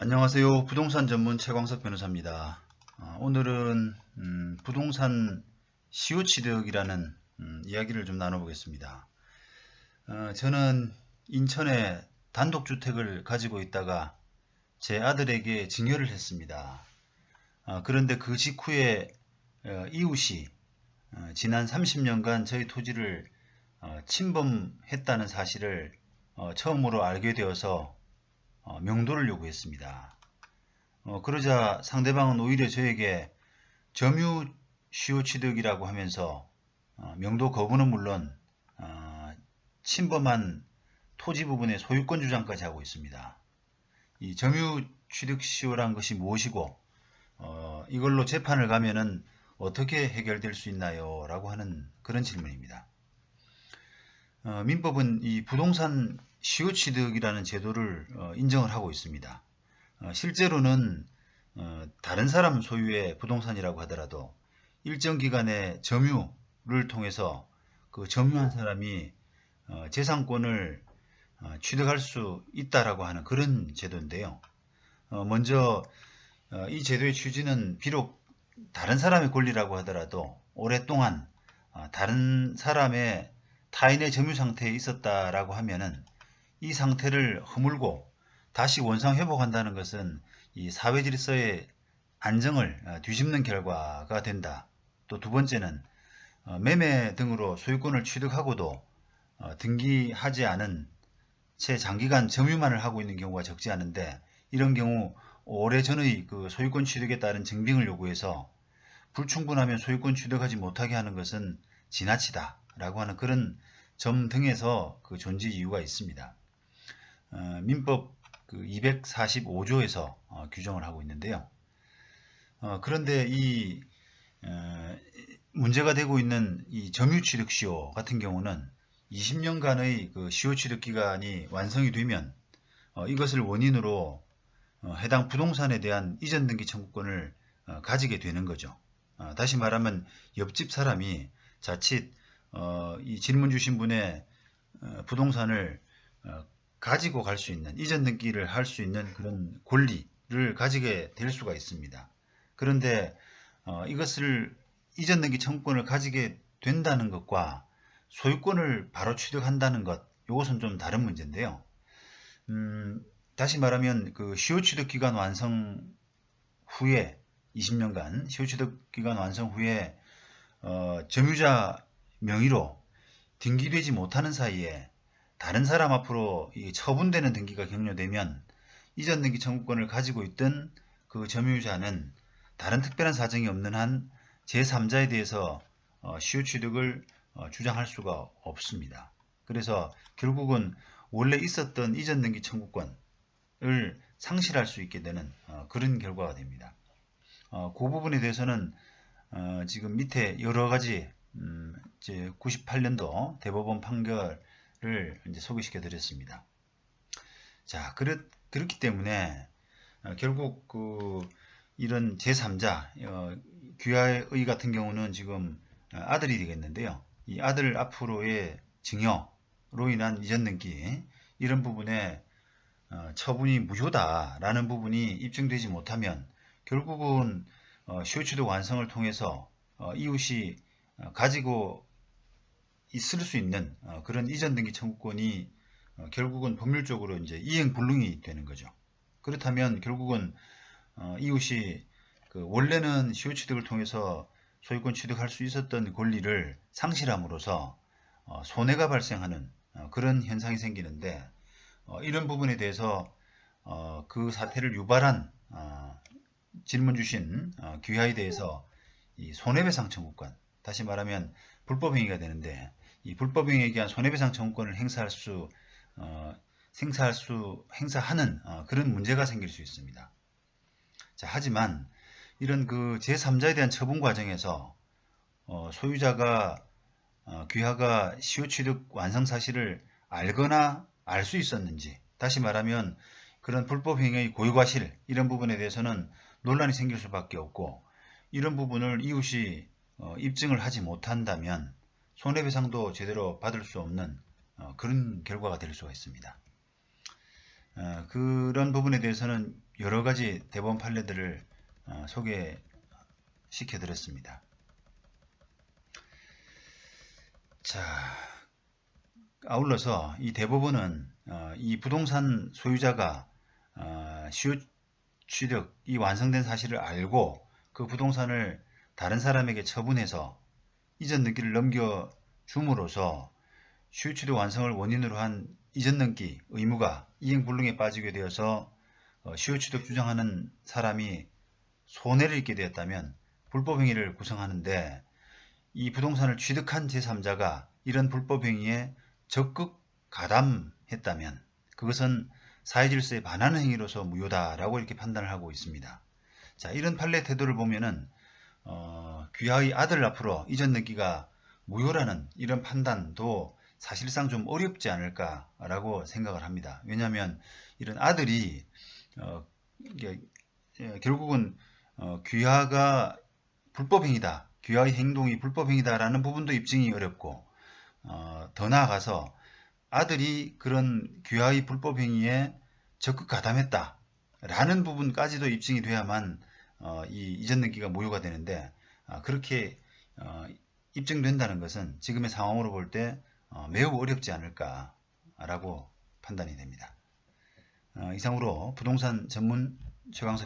안녕하세요. 부동산 전문 최광석 변호사입니다. 오늘은 부동산 시효취득이라는 이야기를 좀 나눠보겠습니다. 저는 인천에 단독주택을 가지고 있다가 제 아들에게 증여를 했습니다. 그런데 그 직후에 이웃이 지난 30년간 저희 토지를 침범했다는 사실을 처음으로 알게 되어서 명도를 요구했습니다. 그러자 상대방은 오히려 저에게 점유 시효취득이라고 하면서 명도 거부는 물론 침범한 토지 부분의 소유권 주장까지 하고 있습니다. 이 점유 취득 시효란 것이 무엇이고 이걸로 재판을 가면은 어떻게 해결될 수 있나요? 라고 하는 그런 질문입니다. 민법은 이 부동산 시효취득이라는 제도를 인정을 하고 있습니다. 실제로는 다른 사람 소유의 부동산이라고 하더라도 일정 기간의 점유를 통해서 그 점유한 사람이 재산권을 취득할 수 있다라고 하는 그런 제도인데요. 먼저 이 제도의 취지는 비록 다른 사람의 권리라고 하더라도 오랫동안 다른 사람의 타인의 점유 상태에 있었다라고 하면은 이 상태를 허물고 다시 원상 회복한다는 것은 이 사회 질서의 안정을 뒤집는 결과가 된다. 또 두 번째는 매매 등으로 소유권을 취득하고도 등기하지 않은 채 장기간 점유만을 하고 있는 경우가 적지 않은데 이런 경우 오래전의 그 소유권 취득에 따른 증빙을 요구해서 불충분하면 소유권 취득하지 못하게 하는 것은 지나치다 라고 하는 그런 점 등에서 그 존재 이유가 있습니다. 민법 그 245조에서 규정을 하고 있는데요. 그런데 이 문제가 되고 있는 이 점유취득시효 같은 경우는 20년간의 그 시효취득 기간이 완성이 되면 이것을 원인으로 해당 부동산에 대한 이전 등기 청구권을 가지게 되는 거죠. 다시 말하면 옆집 사람이 자칫 이 질문 주신 분의 부동산을 가지고 갈 수 있는 이전 등기를 할 수 있는 그런 권리를 가지게 될 수가 있습니다. 그런데 이것을 이전 등기 청구권을 가지게 된다는 것과 소유권을 바로 취득한다는 것 이것은 좀 다른 문제인데요. 다시 말하면 그 시효취득 기간 완성 후에 20년간 시효취득 기간 완성 후에 점유자 명의로 등기되지 못하는 사이에 다른 사람 앞으로 처분되는 등기가 격려되면 이전 등기 청구권을 가지고 있던 그 점유자는 다른 특별한 사정이 없는 한 제3자에 대해서 시효취득을 주장할 수가 없습니다. 그래서 결국은 원래 있었던 이전 등기 청구권을 상실할 수 있게 되는 그런 결과가 됩니다. 그 부분에 대해서는 지금 밑에 여러 가지 이제 98년도 대법원 판결을 이제 소개시켜 드렸습니다. 자, 그렇기 때문에 결국 이런 제3자 귀하의 같은 경우는 지금 아들이 되겠는데요. 이 아들 앞으로의 증여로 인한 이전 등기 이런 부분에 처분이 무효다라는 부분이 입증되지 못하면 결국은 시효취득 완성을 통해서 이웃이 가지고 있을 수 있는 그런 이전 등기 청구권이 결국은 법률적으로 이제 이행불능이 되는 거죠. 그렇다면 결국은 이웃이 원래는 시효취득을 통해서 소유권 취득할 수 있었던 권리를 상실함으로써 손해가 발생하는 그런 현상이 생기는데 이런 부분에 대해서 그 사태를 유발한 질문 주신 귀하에 대해서 이 손해배상 청구권, 다시 말하면 불법행위가 되는데 이 불법행위에 의한 손해배상 청구권을 행사하는 그런 문제가 생길 수 있습니다. 자, 하지만 이런 그 제3자에 대한 처분 과정에서 소유자가 귀하가 시효취득 완성 사실을 알거나 알 수 있었는지, 다시 말하면 그런 불법행위의 고의과실 이런 부분에 대해서는 논란이 생길 수밖에 없고 이런 부분을 이웃이 입증을 하지 못한다면 손해배상도 제대로 받을 수 없는 그런 결과가 될 수가 있습니다. 그런 부분에 대해서는 여러가지 대법원 판례들을 소개시켜 드렸습니다. 자, 아울러서 이 대법원은 이 부동산 소유자가 시효 취득이 완성된 사실을 알고 그 부동산을 다른 사람에게 처분해서 이전 등기를 넘겨줌으로써 시효 취득 완성을 원인으로 한 이전 등기 의무가 이행불능에 빠지게 되어서 시효 취득 주장하는 사람이 손해를 입게 되었다면 불법행위를 구성하는데, 이 부동산을 취득한 제3자가 이런 불법행위에 적극 가담했다면 그것은 사회질서에 반하는 행위로서 무효다라고 이렇게 판단을 하고 있습니다. 자, 이런 판례 태도를 보면은 귀하의 아들 앞으로 이전 등기가 무효라는 이런 판단도 사실상 좀 어렵지 않을까라고 생각을 합니다. 왜냐하면 이런 아들이 결국은 귀하가 불법행위다, 귀하의 행동이 불법행위다라는 부분도 입증이 어렵고, 더 나아가서 아들이 그런 귀하의 불법행위에 적극 가담했다 라는 부분까지도 입증이 돼야만 이 이전 등기가 무효가 되는데, 그렇게 입증된다는 것은 지금의 상황으로 볼 때 매우 어렵지 않을까 라고 판단이 됩니다. 이상으로 부동산 전문 최강석